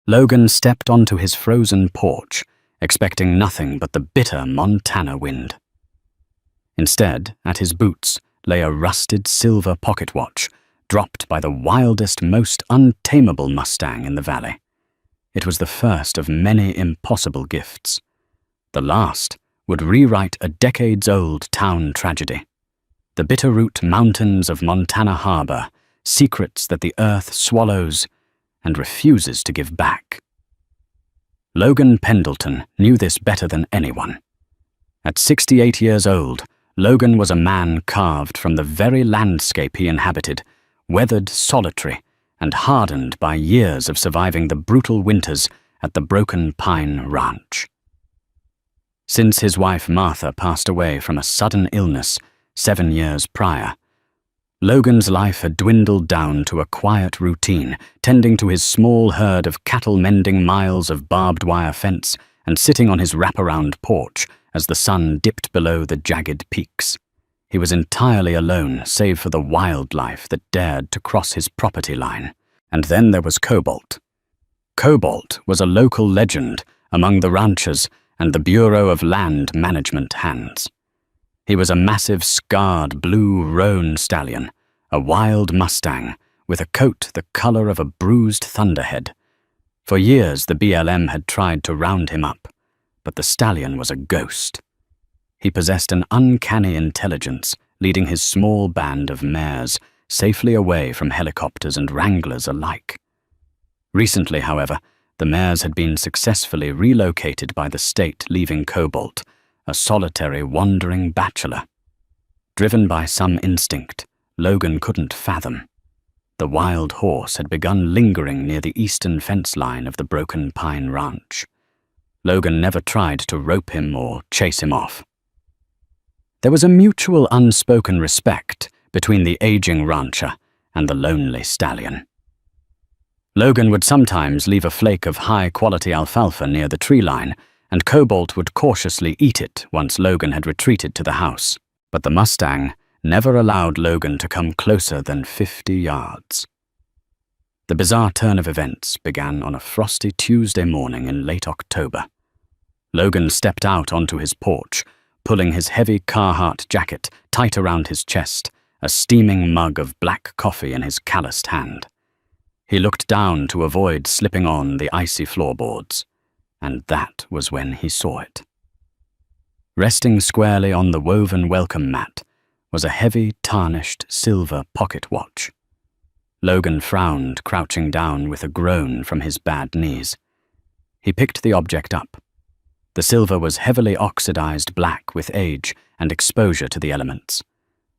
Logan stepped onto his frozen porch, expecting nothing but the bitter Montana wind. Instead, at his boots lay a rusted silver pocket watch, dropped by the wildest, most untamable Mustang in the valley. It was the first of many impossible gifts. The last would rewrite a decades-old town tragedy. The Bitterroot Mountains of Montana Harbor, secrets that the earth swallows and refuses to give back. Logan Pendleton knew this better than anyone. At 68 years old, Logan was a man carved from the very landscape he inhabited, weathered, solitary, and hardened by years of surviving the brutal winters at the Broken Pine Ranch. Since his wife Martha passed away from a sudden illness 7 years prior, Logan's life had dwindled down to a quiet routine, tending to his small herd of cattle, mending miles of barbed wire fence, and sitting on his wraparound porch as the sun dipped below the jagged peaks. He was entirely alone, save for the wildlife that dared to cross his property line. And then there was Cobalt. Cobalt was a local legend among the ranchers and the Bureau of Land Management hands. He was a massive, scarred blue roan stallion, a wild Mustang with a coat the color of a bruised thunderhead. For years the BLM had tried to round him up, but the stallion was a ghost. He possessed an uncanny intelligence, leading his small band of mares safely away from helicopters and wranglers alike. Recently, however, the mares had been successfully relocated by the state, leaving Cobalt, a solitary, wandering bachelor. Driven by some instinct Logan couldn't fathom, the wild horse had begun lingering near the eastern fence line of the Broken Pine Ranch. Logan never tried to rope him or chase him off. There was a mutual unspoken respect between the aging rancher and the lonely stallion. Logan would sometimes leave a flake of high-quality alfalfa near the tree line, and Cobalt would cautiously eat it once Logan had retreated to the house. But the Mustang never allowed Logan to come closer than 50 yards. The bizarre turn of events began on a frosty Tuesday morning in late October. Logan stepped out onto his porch, pulling his heavy Carhartt jacket tight around his chest, a steaming mug of black coffee in his calloused hand. He looked down to avoid slipping on the icy floorboards, and that was when he saw it. Resting squarely on the woven welcome mat was a heavy, tarnished silver pocket watch. Logan frowned, crouching down with a groan from his bad knees. He picked the object up. The silver was heavily oxidized black with age and exposure to the elements.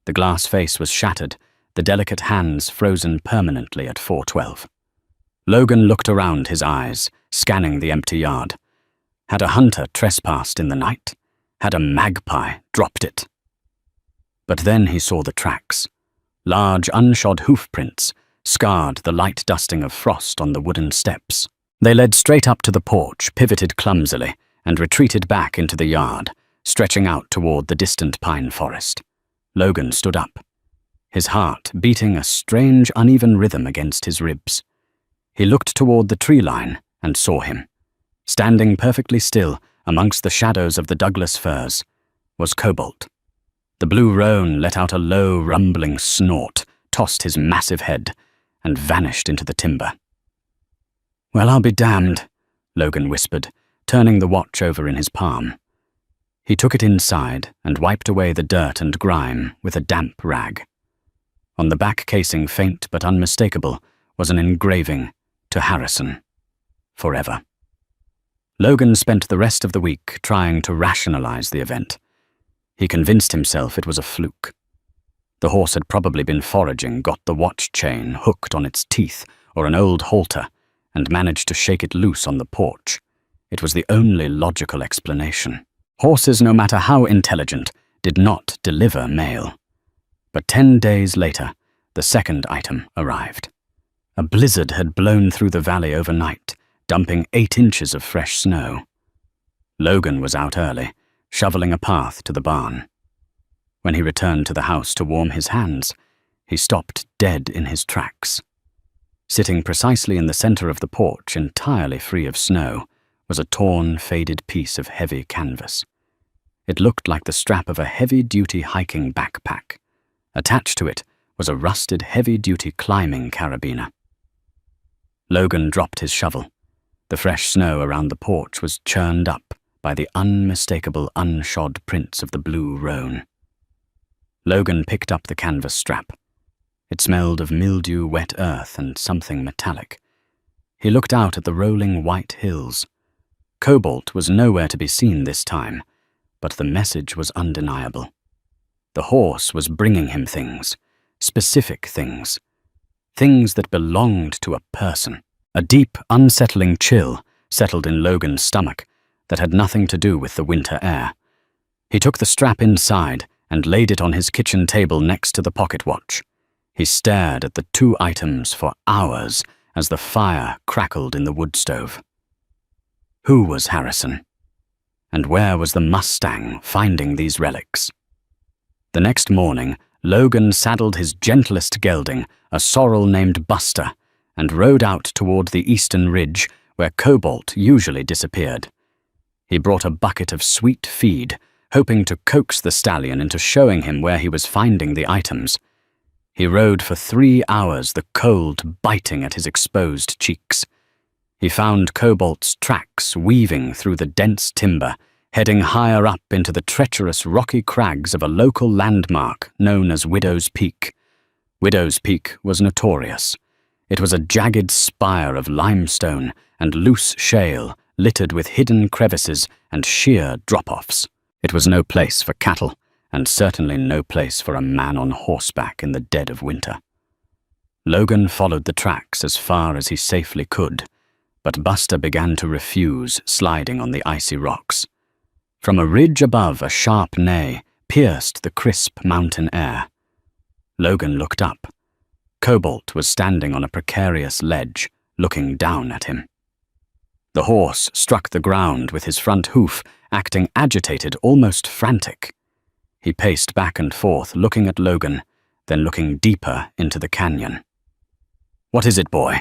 The glass face was shattered, the delicate hands frozen permanently at 412. Logan looked around his eyes, scanning the empty yard. Had a hunter trespassed in the night? Had a magpie dropped it? But then he saw the tracks. Large, unshod hoof prints scarred the light dusting of frost on the wooden steps. They led straight up to the porch, pivoted clumsily, and retreated back into the yard, stretching out toward the distant pine forest. Logan stood up, his heart beating a strange, uneven rhythm against his ribs. He looked toward the tree line and saw him. Standing perfectly still amongst the shadows of the Douglas firs was Cobalt. The blue roan let out a low, rumbling snort, tossed his massive head, and vanished into the timber. "Well, I'll be damned," Logan whispered, turning the watch over in his palm. He took it inside and wiped away the dirt and grime with a damp rag. On the back casing, faint but unmistakable, was an engraving, "To Harrison. Forever." Logan spent the rest of the week trying to rationalize the event. He convinced himself it was a fluke. The horse had probably been foraging, got the watch chain hooked on its teeth or an old halter, and managed to shake it loose on the porch. It was the only logical explanation. Horses, no matter how intelligent, did not deliver mail. But 10 days later, the second item arrived. A blizzard had blown through the valley overnight, dumping 8 inches of fresh snow. Logan was out early, shoveling a path to the barn. When he returned to the house to warm his hands, he stopped dead in his tracks. Sitting precisely in the center of the porch, entirely free of snow, was a torn, faded piece of heavy canvas. It looked like the strap of a heavy-duty hiking backpack. Attached to it was a rusted heavy-duty climbing carabiner. Logan dropped his shovel. The fresh snow around the porch was churned up by the unmistakable unshod prints of the blue roan. Logan picked up the canvas strap. It smelled of mildew-wet earth and something metallic. He looked out at the rolling white hills. Cobalt was nowhere to be seen this time, but the message was undeniable. The horse was bringing him things, specific things that belonged to a person. A deep, unsettling chill settled in Logan's stomach that had nothing to do with the winter air. He took the strap inside and laid it on his kitchen table next to the pocket watch. He stared at the two items for hours as the fire crackled in the wood stove. Who was Harrison? And where was the Mustang finding these relics? The next morning, Logan saddled his gentlest gelding, a sorrel named Buster, and rode out toward the eastern ridge where Cobalt usually disappeared. He brought a bucket of sweet feed, hoping to coax the stallion into showing him where he was finding the items. He rode for 3 hours, the cold biting at his exposed cheeks. He found Cobalt's tracks weaving through the dense timber, heading higher up into the treacherous rocky crags of a local landmark known as Widow's Peak. Widow's Peak was notorious. It was a jagged spire of limestone and loose shale littered with hidden crevices and sheer drop-offs. It was no place for cattle, and certainly no place for a man on horseback in the dead of winter. Logan followed the tracks as far as he safely could, but Buster began to refuse, sliding on the icy rocks. From a ridge above, a sharp neigh pierced the crisp mountain air. Logan looked up. Cobalt was standing on a precarious ledge, looking down at him. The horse struck the ground with his front hoof, acting agitated, almost frantic. He paced back and forth, looking at Logan, then looking deeper into the canyon. "What is it, boy?"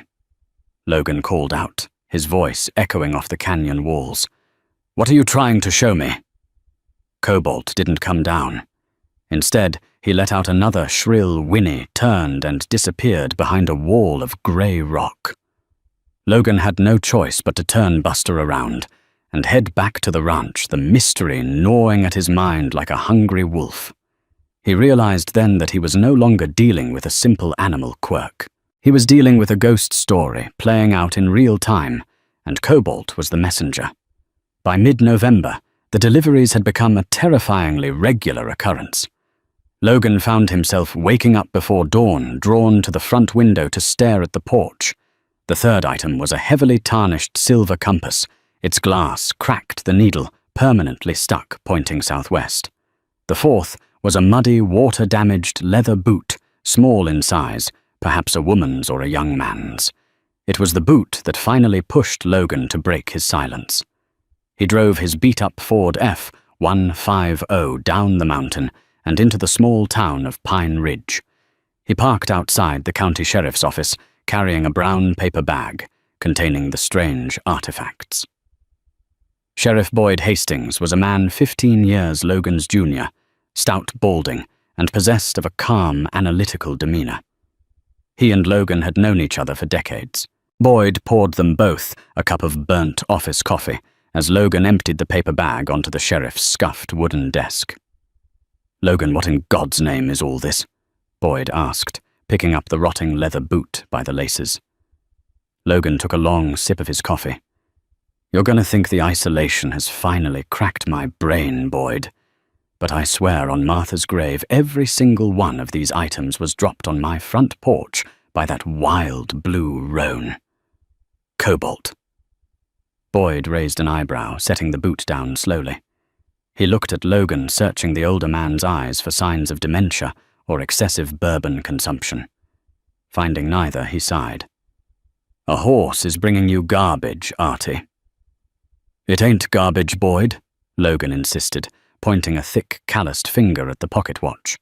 Logan called out, his voice echoing off the canyon walls. "What are you trying to show me?" Cobalt didn't come down. Instead, he let out another shrill whinny, turned and disappeared behind a wall of grey rock. Logan had no choice but to turn Buster around and head back to the ranch, the mystery gnawing at his mind like a hungry wolf. He realized then that he was no longer dealing with a simple animal quirk. He was dealing with a ghost story playing out in real time, and Cobalt was the messenger. By mid-November, the deliveries had become a terrifyingly regular occurrence. Logan found himself waking up before dawn, drawn to the front window to stare at the porch. The third item was a heavily tarnished silver compass. Its glass cracked the needle, permanently stuck, pointing southwest. The fourth was a muddy, water-damaged leather boot, small in size, perhaps a woman's or a young man's. It was the boot that finally pushed Logan to break his silence. He drove his beat-up Ford F-150 down the mountain and into the small town of Pine Ridge. He parked outside the county sheriff's office, carrying a brown paper bag containing the strange artifacts. Sheriff Boyd Hastings was a man 15 years Logan's junior, stout, balding, and possessed of a calm, analytical demeanor. He and Logan had known each other for decades. Boyd poured them both a cup of burnt office coffee as Logan emptied the paper bag onto the sheriff's scuffed wooden desk. "Logan, what in God's name is all this?" Boyd asked, picking up the rotting leather boot by the laces. Logan took a long sip of his coffee. "You're going to think the isolation has finally cracked my brain, Boyd. But I swear on Martha's grave, every single one of these items was dropped on my front porch by that wild blue roan. Cobalt." Boyd raised an eyebrow, setting the boot down slowly. He looked at Logan, searching the older man's eyes for signs of dementia or excessive bourbon consumption. Finding neither, he sighed. "A horse is bringing you garbage, Artie." "It ain't garbage, Boyd," Logan insisted, pointing a thick, calloused finger at the pocket watch.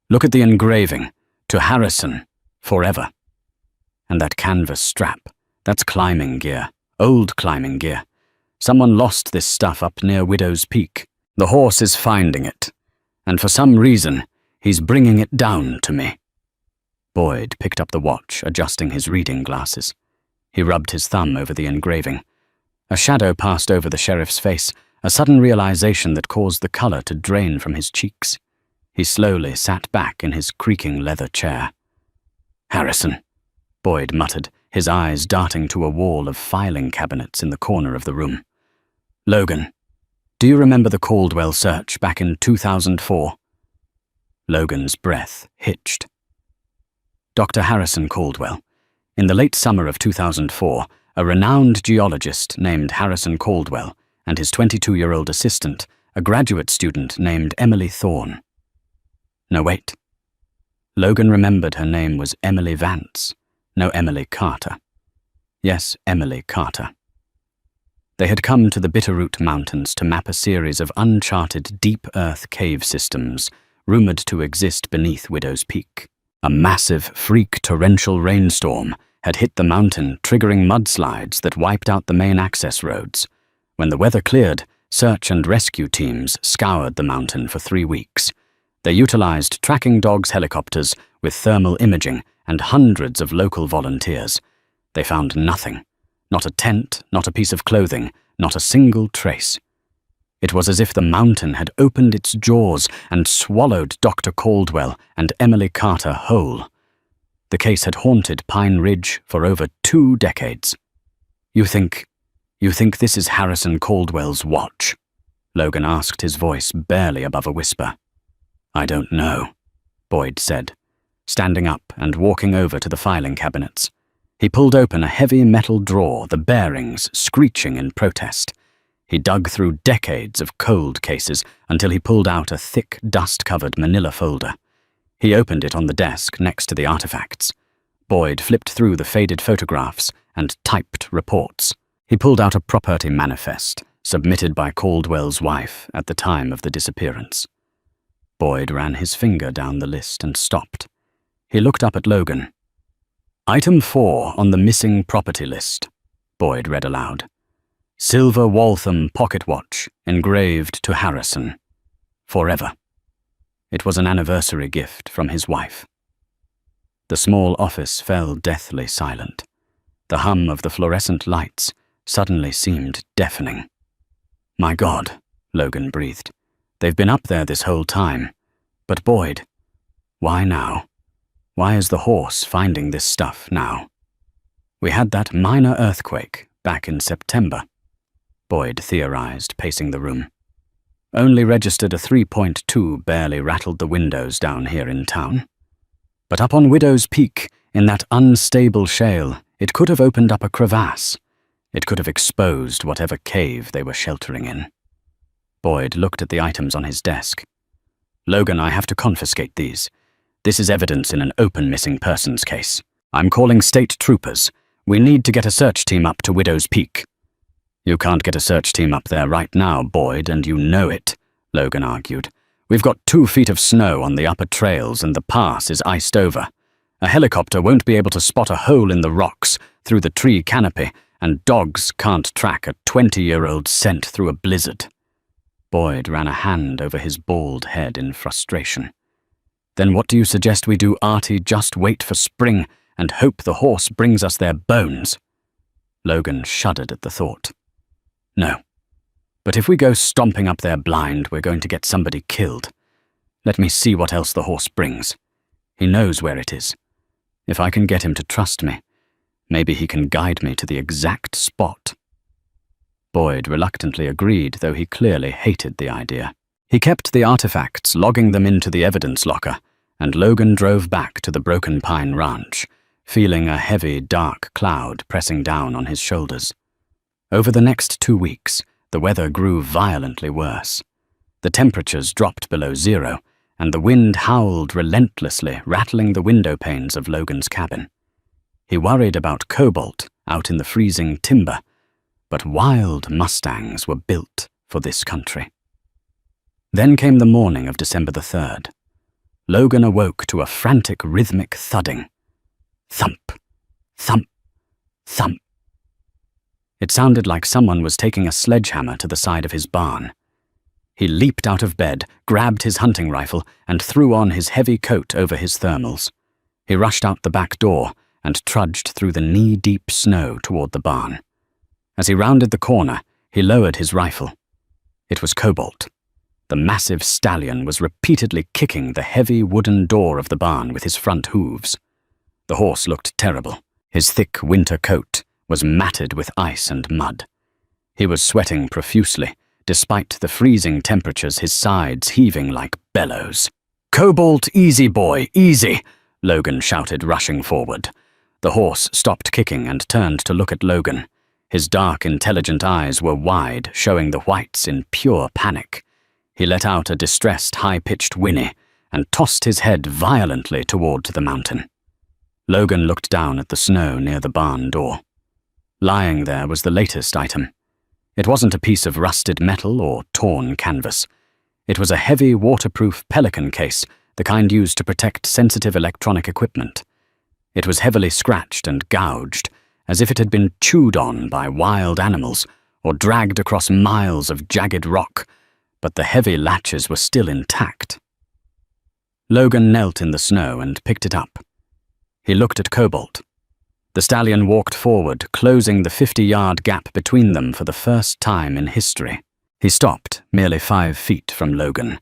"Look at the engraving. To Harrison, forever." And that canvas strap, that's climbing gear, old climbing gear. Someone lost this stuff up near Widow's Peak. The horse is finding it, and for some reason, he's bringing it down to me. Boyd picked up the watch, adjusting his reading glasses. He rubbed his thumb over the engraving. A shadow passed over the sheriff's face, a sudden realization that caused the color to drain from his cheeks. He slowly sat back in his creaking leather chair. "Harrison," Boyd muttered, his eyes darting to a wall of filing cabinets in the corner of the room. "Logan, do you remember the Caldwell search back in 2004? Logan's breath hitched. Dr. Harrison Caldwell. In the late summer of 2004, a renowned geologist named Harrison Caldwell and his 22-year-old assistant, a graduate student named Emily Thorne. No, wait. Logan remembered her name was Emily Vance, no Emily Carter. Yes, Emily Carter. They had come to the Bitterroot Mountains to map a series of uncharted deep earth cave systems rumored to exist beneath Widow's Peak. A massive, freak torrential rainstorm had hit the mountain, triggering mudslides that wiped out the main access roads. When the weather cleared, search and rescue teams scoured the mountain for 3 weeks. They utilized tracking dogs, helicopters with thermal imaging, and hundreds of local volunteers. They found nothing. Not a tent, not a piece of clothing, not a single trace. It was as if the mountain had opened its jaws and swallowed Dr. Caldwell and Emily Carter whole. The case had haunted Pine Ridge for over 2 decades. You think this is Harrison Caldwell's watch?" Logan asked, his voice barely above a whisper. "I don't know," Boyd said, standing up and walking over to the filing cabinets. He pulled open a heavy metal drawer, the bearings screeching in protest. He dug through decades of cold cases until he pulled out a thick, dust-covered manila folder. He opened it on the desk next to the artifacts. Boyd flipped through the faded photographs and typed reports. He pulled out a property manifest, submitted by Caldwell's wife at the time of the disappearance. Boyd ran his finger down the list and stopped. He looked up at Logan. "Item 4 on the missing property list," Boyd read aloud. "Silver Waltham pocket watch, engraved to Harrison. Forever." It was an anniversary gift from his wife. The small office fell deathly silent. The hum of the fluorescent lights suddenly seemed deafening. "My God," Logan breathed. "They've been up there this whole time. But Boyd, why now? Why is the horse finding this stuff now? We had that minor earthquake back in September," Boyd theorized, pacing the room. "Only registered a 3.2, barely rattled the windows down here in town. But up on Widow's Peak, in that unstable shale, it could have opened up a crevasse. It could have exposed whatever cave they were sheltering in." Boyd looked at the items on his desk. "Logan, I have to confiscate these. This is evidence in an open missing persons case. I'm calling state troopers. We need to get a search team up to Widow's Peak." "You can't get a search team up there right now, Boyd, and you know it," Logan argued. "We've got 2 feet of snow on the upper trails and the pass is iced over. A helicopter won't be able to spot a hole in the rocks through the tree canopy, and dogs can't track a 20-year-old scent through a blizzard." Boyd ran a hand over his bald head in frustration. "Then what do you suggest we do, Artie? Just wait for spring and hope the horse brings us their bones?" Logan shuddered at the thought. "No. But if we go stomping up there blind, we're going to get somebody killed. Let me see what else the horse brings. He knows where it is. If I can get him to trust me, maybe he can guide me to the exact spot." Boyd reluctantly agreed, though he clearly hated the idea. He kept the artifacts, logging them into the evidence locker, and Logan drove back to the Broken Pine Ranch, feeling a heavy, dark cloud pressing down on his shoulders. Over the next 2 weeks, the weather grew violently worse. The temperatures dropped below 0, and the wind howled relentlessly, rattling the window panes of Logan's cabin. He worried about cobalt out in the freezing timber, but wild Mustangs were built for this country. Then came the morning of December the 3rd. Logan awoke to a frantic rhythmic thudding. Thump, Thump, thump. It sounded like someone was taking a sledgehammer to the side of his barn. He leaped out of bed, grabbed his hunting rifle, and threw on his heavy coat over his thermals. He rushed out the back door and trudged through the knee-deep snow toward the barn. As he rounded the corner, he lowered his rifle. It was Cobalt. The massive stallion was repeatedly kicking the heavy wooden door of the barn with his front hooves. The horse looked terrible. His thick winter coat was matted with ice and mud. He was sweating profusely, despite the freezing temperatures, his sides heaving like bellows. "Cobalt, easy boy, easy!" Logan shouted, rushing forward. The horse stopped kicking and turned to look at Logan. His dark, intelligent eyes were wide, showing the whites in pure panic. He let out a distressed, high-pitched whinny and tossed his head violently toward the mountain. Logan looked down at the snow near the barn door. Lying there was the latest item. It wasn't a piece of rusted metal or torn canvas. It was a heavy, waterproof pelican case, the kind used to protect sensitive electronic equipment. It was heavily scratched and gouged, as if it had been chewed on by wild animals or dragged across miles of jagged rock, but the heavy latches were still intact. Logan knelt in the snow and picked it up. He looked at Cobalt. The stallion walked forward, closing the 50-yard gap between them for the first time in history. He stopped, merely 5 feet from Logan,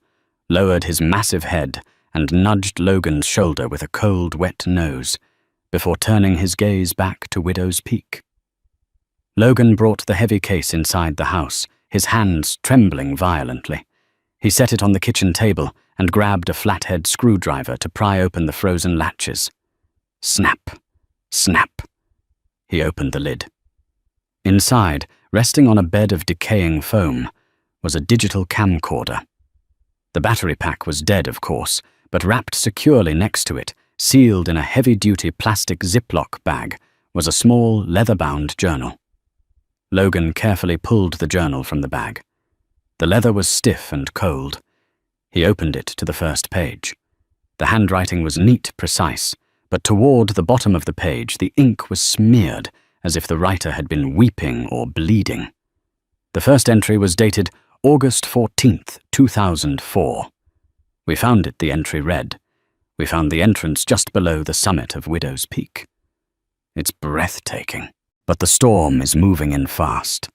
lowered his massive head, and nudged Logan's shoulder with a cold, wet nose, before turning his gaze back to Widow's Peak. Logan brought the heavy case inside the house, his hands trembling violently. He set it on the kitchen table and grabbed a flathead screwdriver to pry open the frozen latches. Snap, snap. He opened the lid. Inside, resting on a bed of decaying foam, was a digital camcorder. The battery pack was dead, of course, but wrapped securely next to it, sealed in a heavy-duty plastic Ziploc bag, was a small, leather-bound journal. Logan carefully pulled the journal from the bag. The leather was stiff and cold. He opened it to the first page. The handwriting was neat, precise, but toward the bottom of the page the ink was smeared as if the writer had been weeping or bleeding. The first entry was dated August 14th, 2004. We found it, the entry read. We found the entrance just below the summit of Widow's Peak. It's breathtaking, but the storm is moving in fast.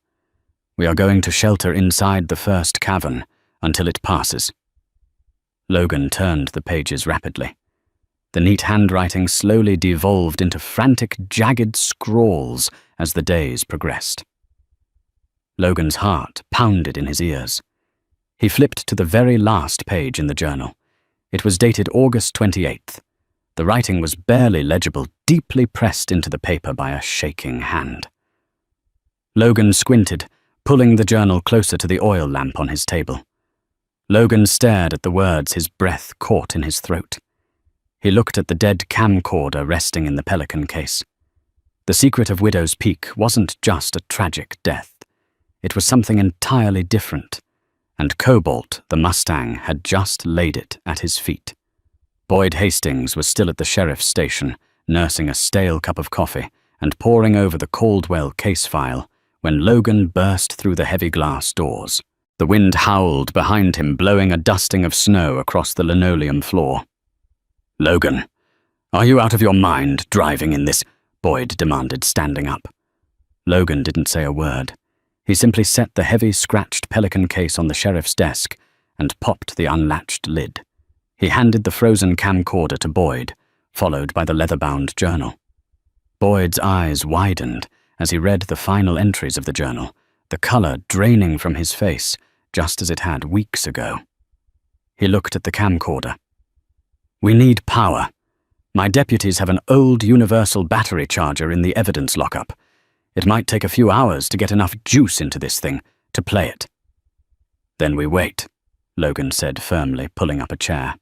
We are going to shelter inside the first cavern until it passes. Logan turned the pages rapidly. The neat handwriting slowly devolved into frantic, jagged scrawls as the days progressed. Logan's heart pounded in his ears. He flipped to the very last page in the journal. It was dated August 28th. The writing was barely legible, deeply pressed into the paper by a shaking hand. Logan squinted, pulling the journal closer to the oil lamp on his table. Logan stared at the words, his breath caught in his throat. He looked at the dead camcorder resting in the pelican case. The secret of Widow's Peak wasn't just a tragic death. It was something entirely different, and Cobalt, the Mustang, had just laid it at his feet. Boyd Hastings was still at the sheriff's station, nursing a stale cup of coffee and poring over the Caldwell case file when Logan burst through the heavy glass doors. The wind howled behind him, blowing a dusting of snow across the linoleum floor. "Logan, are you out of your mind driving in this?" Boyd demanded, standing up. Logan didn't say a word. He simply set the heavy, scratched pelican case on the sheriff's desk and popped the unlatched lid. He handed the frozen camcorder to Boyd, followed by the leather-bound journal. Boyd's eyes widened as he read the final entries of the journal, the color draining from his face just as it had weeks ago. He looked at the camcorder. "We need power. My deputies have an old universal battery charger in the evidence lockup. It might take a few hours to get enough juice into this thing to play it." "Then we wait," Logan said firmly, pulling up a chair.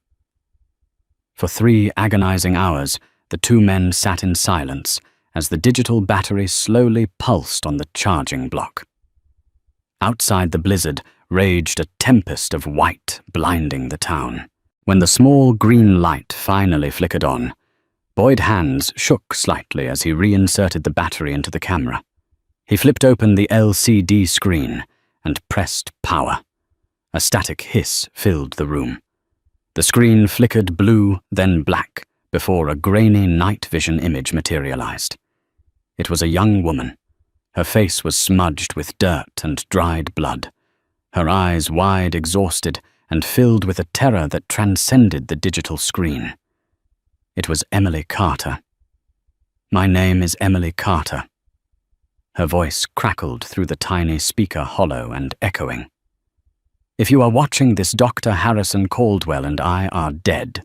For 3 agonizing hours, the two men sat in silence as the digital battery slowly pulsed on the charging block. Outside the blizzard raged a tempest of white, blinding the town. When the small green light finally flickered on, Boyd's hands shook slightly as he reinserted the battery into the camera. He flipped open the LCD screen and pressed power. A static hiss filled the room. The screen flickered blue, then black, before a grainy night vision image materialized. It was a young woman. Her face was smudged with dirt and dried blood, her eyes wide, exhausted, and filled with a terror that transcended the digital screen. It was Emily Carter. "My name is Emily Carter." Her voice crackled through the tiny speaker, hollow and echoing. "If you are watching this, Dr. Harrison Caldwell and I are dead.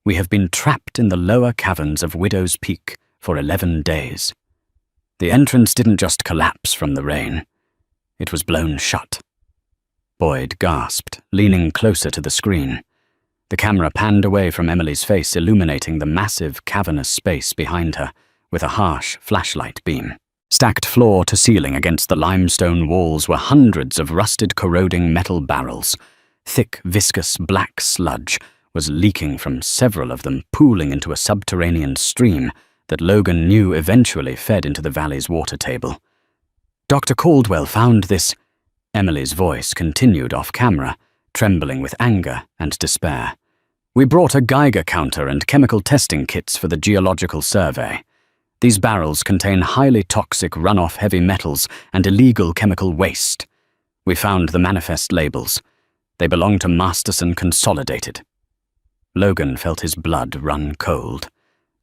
We have been trapped in the lower caverns of Widow's Peak for 11 days. The entrance didn't just collapse from the rain. It was blown shut." Boyd gasped, leaning closer to the screen. The camera panned away from Emily's face, illuminating the massive, cavernous space behind her with a harsh flashlight beam. Stacked floor to ceiling against the limestone walls were hundreds of rusted, corroding metal barrels. Thick, viscous black sludge was leaking from several of them, pooling into a subterranean stream that Logan knew eventually fed into the valley's water table. "Dr. Caldwell found this." Emily's voice continued off camera, trembling with anger and despair. "We brought a Geiger counter and chemical testing kits for the geological survey. These barrels contain highly toxic runoff heavy metals and illegal chemical waste. We found the manifest labels. They belong to Masterson Consolidated." Logan felt his blood run cold.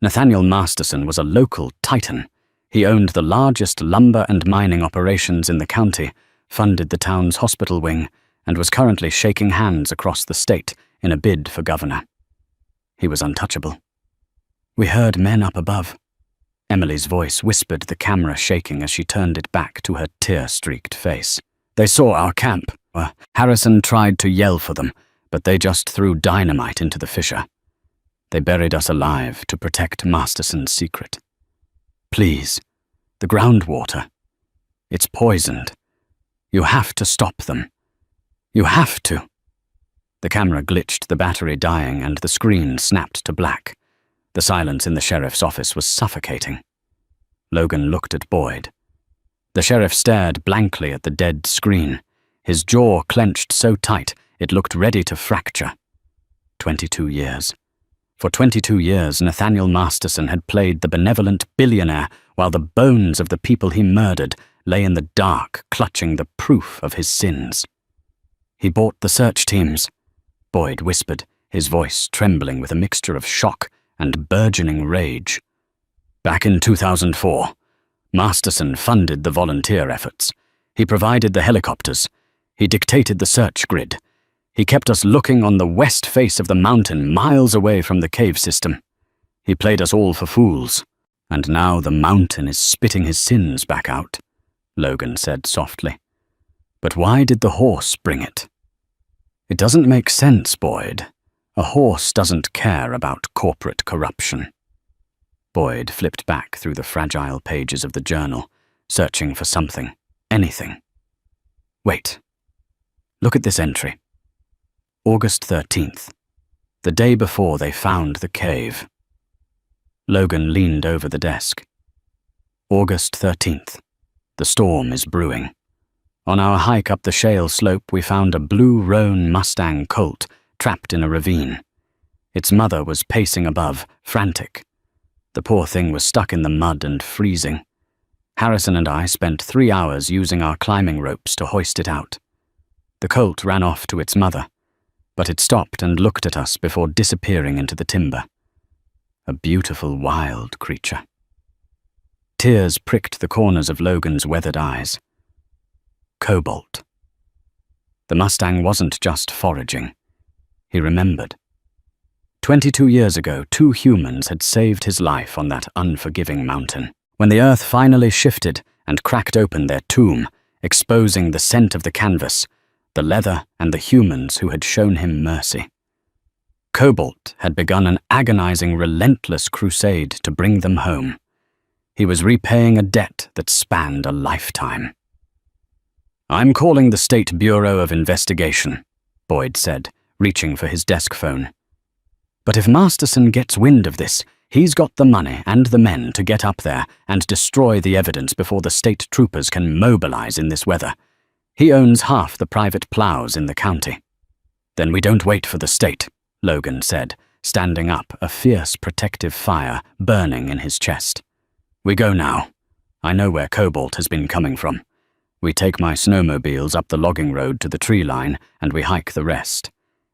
Nathaniel Masterson was a local titan. He owned the largest lumber and mining operations in the county, funded the town's hospital wing, and was currently shaking hands across the state in a bid for governor. He was untouchable. "We heard men up above." Emily's voice whispered, the camera shaking as she turned it back to her tear-streaked face. "They saw our camp. Harrison tried to yell for them, but they just threw dynamite into the fissure. They buried us alive to protect Masterson's secret. Please, the groundwater. It's poisoned. You have to stop them. You have to." The camera glitched, the battery dying, and the screen snapped to black. The silence in the sheriff's office was suffocating. Logan looked at Boyd. The sheriff stared blankly at the dead screen, his jaw clenched so tight it looked ready to fracture. 22 years. For 22 years, Nathaniel Masterson had played the benevolent billionaire while the bones of the people he murdered lay in the dark, clutching the proof of his sins. "He bought the search teams," Boyd whispered, his voice trembling with a mixture of shock and burgeoning rage. "Back in 2004, Masterson funded the volunteer efforts. He provided the helicopters. He dictated the search grid. He kept us looking on the west face of the mountain, miles away from the cave system. He played us all for fools. And now the mountain is spitting his sins back out," Logan said softly. "But why did the horse bring it?" "It doesn't make sense, Boyd. A horse doesn't care about corporate corruption." Boyd flipped back through the fragile pages of the journal, searching for something, anything. "Wait. Look at this entry. August 13th, the day before they found the cave." Logan leaned over the desk. "August 13th. The storm is brewing. On our hike up the shale slope, we found a blue roan Mustang colt trapped in a ravine. Its mother was pacing above, frantic. The poor thing was stuck in the mud and freezing. Harrison and I spent 3 hours using our climbing ropes to hoist it out. The colt ran off to its mother, but it stopped and looked at us before disappearing into the timber. A beautiful, wild creature." Tears pricked the corners of Logan's weathered eyes. Cobalt. The Mustang wasn't just foraging. He remembered. 22 years ago, 2 humans had saved his life on that unforgiving mountain. When the earth finally shifted and cracked open their tomb, exposing the scent of the canvas, the leather, and the humans who had shown him mercy. Cobalt had begun an agonizing, relentless crusade to bring them home. He was repaying a debt that spanned a lifetime. "I'm calling the State Bureau of Investigation," Boyd said, reaching for his desk phone. "But if Masterson gets wind of this, He's got the money and the men to get up there and destroy the evidence before the state troopers can mobilize in this weather. He owns half the private plows in the county. Then we don't wait for the state, Logan said, standing up, a fierce protective fire burning in his chest. We go now. I know where Cobalt has been coming from. We take my snowmobiles up the logging road to the tree line, and we hike the rest.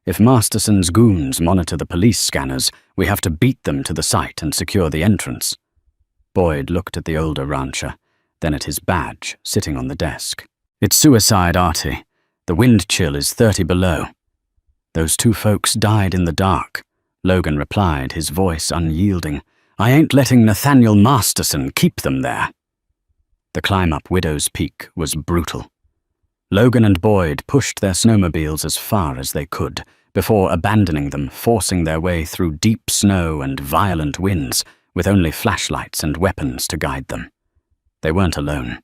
If Masterson's goons monitor the police scanners, we have to beat them to the site and secure the entrance. Boyd looked at the older rancher, then at his badge sitting on the desk. It's suicide, Artie. The wind chill is 30 below. Those two folks died in the dark, Logan replied, his voice unyielding. I ain't letting Nathaniel Masterson keep them there. The climb up Widow's Peak was brutal. Logan and Boyd pushed their snowmobiles as far as they could, before abandoning them, forcing their way through deep snow and violent winds, with only flashlights and weapons to guide them. They weren't alone.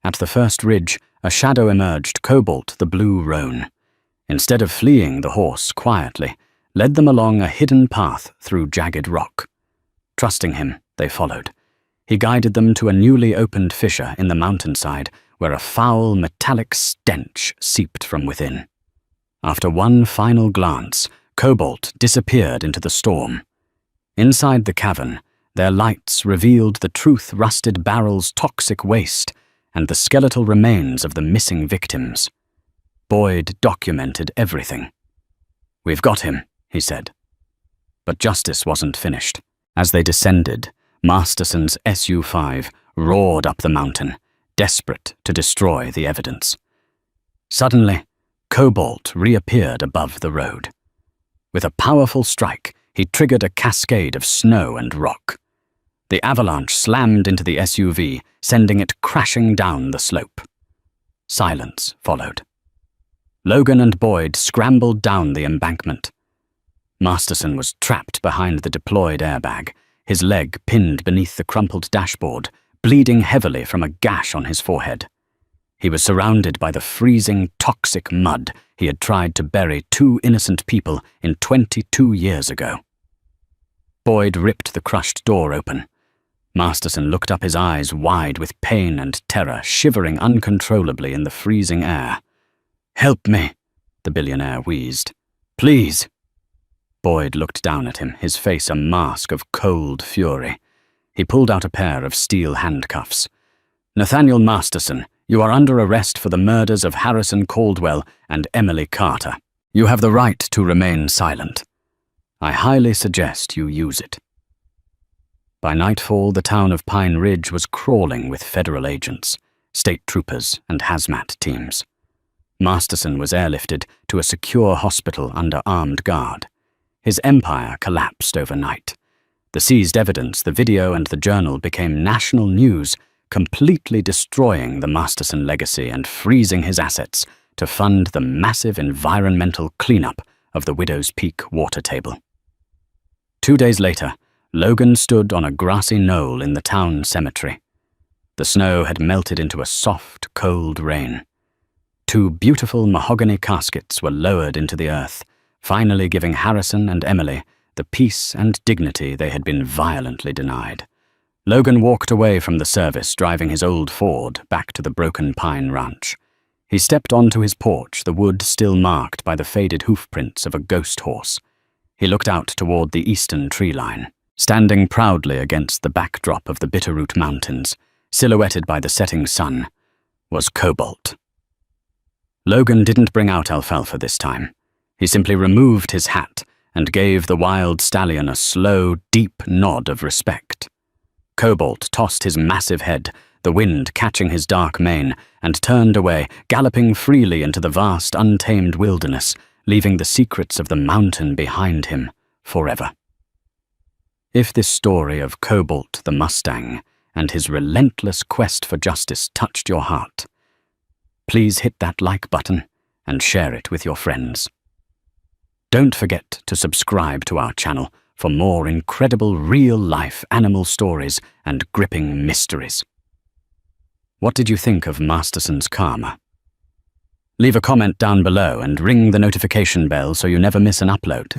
At the first ridge, a shadow emerged, Cobalt the blue roan. Instead of fleeing, the horse quietly led them along a hidden path through jagged rock. Trusting him, they followed. He guided them to a newly opened fissure in the mountainside where a foul, metallic stench seeped from within. After one final glance, Cobalt disappeared into the storm. Inside the cavern, their lights revealed the truth-rusted barrel's toxic waste and the skeletal remains of the missing victims. Boyd documented everything. We've got him, he said. But justice wasn't finished. As they descended, Masterson's SU-5 roared up the mountain, desperate to destroy the evidence. Suddenly, Cobalt reappeared above the road. With a powerful strike, he triggered a cascade of snow and rock. The avalanche slammed into the SUV, sending it crashing down the slope. Silence followed. Logan and Boyd scrambled down the embankment. Masterson was trapped behind the deployed airbag, his leg pinned beneath the crumpled dashboard, bleeding heavily from a gash on his forehead. He was surrounded by the freezing, toxic mud he had tried to bury 2 innocent people in 22 years ago. Boyd ripped the crushed door open. Masterson looked up, his eyes wide with pain and terror, shivering uncontrollably in the freezing air. "Help me," the billionaire wheezed. "Please." Boyd looked down at him, his face a mask of cold fury. He pulled out a pair of steel handcuffs. "Nathaniel Masterson, you are under arrest for the murders of Harrison Caldwell and Emily Carter. You have the right to remain silent. I highly suggest you use it." By nightfall, the town of Pine Ridge was crawling with federal agents, state troopers, and hazmat teams. Masterson was airlifted to a secure hospital under armed guard. His empire collapsed overnight. The seized evidence, the video and the journal became national news, completely destroying the Masterson legacy and freezing his assets to fund the massive environmental cleanup of the Widow's Peak water table. 2 days later, Logan stood on a grassy knoll in the town cemetery. The snow had melted into a soft, cold rain. 2 beautiful mahogany caskets were lowered into the earth, finally giving Harrison and Emily the peace and dignity they had been violently denied. Logan walked away from the service, driving his old Ford back to the Broken Pine Ranch. He stepped onto his porch, the wood still marked by the faded hoofprints of a ghost horse. He looked out toward the eastern tree line. Standing proudly against the backdrop of the Bitterroot Mountains, silhouetted by the setting sun, was Cobalt. Logan didn't bring out alfalfa this time. He simply removed his hat and gave the wild stallion a slow, deep nod of respect. Cobalt tossed his massive head, the wind catching his dark mane, and turned away, galloping freely into the vast, untamed wilderness, leaving the secrets of the mountain behind him forever. If this story of Cobalt the Mustang and his relentless quest for justice touched your heart, please hit that like button and share it with your friends. Don't forget to subscribe to our channel for more incredible real-life animal stories and gripping mysteries. What did you think of Masterson's karma? Leave a comment down below and ring the notification bell so you never miss an upload.